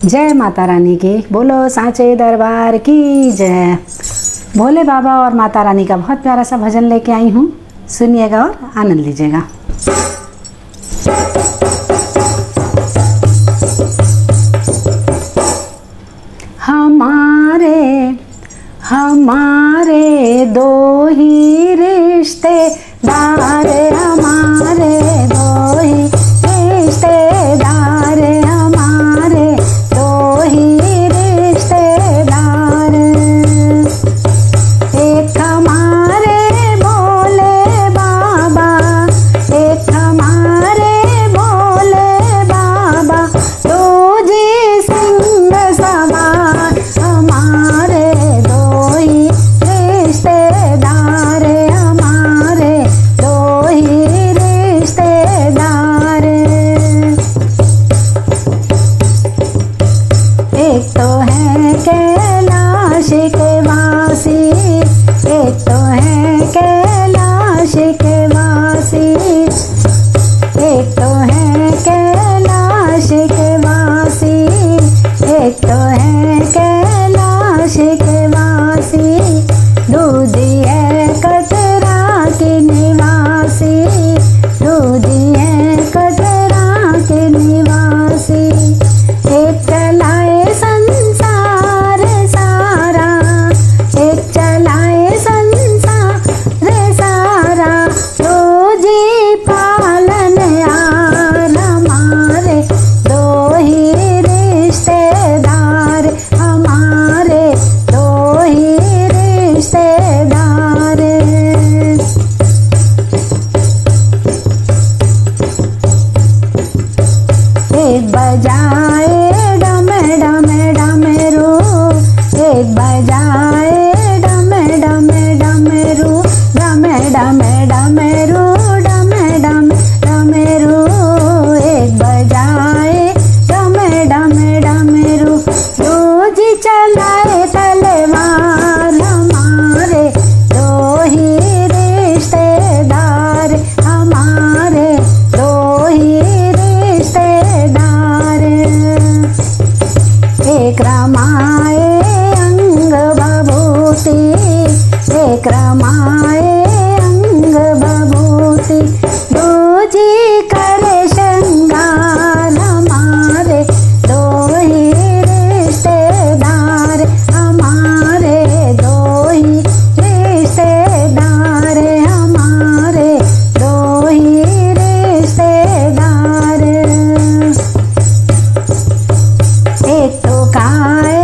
जय माता रानी की, बोलो सांचे दरबार की जय। भोले बाबा और माता रानी का बहुत प्यारा सा भजन लेके आई हूँ, सुनिएगा और आनंद लीजिएगा। हमारे हमारे दो ही रिश्तेदार, हमारे दो ही रिश्तेदार, हमारे दो ही रिश्तेदार। एक हमारे भोले बाबा, एक हमारे भोले बाबा, दो जी सिंह सवार, हमारे दो ही रिश्तेदार, हमारे दो ही रिश्तेदार। एक तो है कैलाश के वासी, एक तो है कैलाश के वासी, एक तो है कैलाश के वासी, एक तो है कैलाश के वासी। दूधी है कटरा की निवासी, दूधी है कटरा के निवासी। एक चलाए संसार सारा, एक चलाए संसार सारा, रोजी पालनहार, हमारे दो ही रिश्तेदार, हमारे दो ही रिश्तेदार। एक बजाए डम डम डमरू, एक बजाए डम डम डमरू, डम डम डमरू, डम डम डमरू। एक बजाए डम डम डमरू, रोज चलाए तलवार, हमारे दो ही रिश्तेदार, हमारे दो ही रिश्तेदार। एक रमाए अंग बभूति, एक रमाए अंग बभूति, दो जी करे श्रृंगार, हमारे दो ही रिश्तेदार, हमारे दो ही रिश्तेदार, हमारे दो ही रिश्तेदार। एक तो काय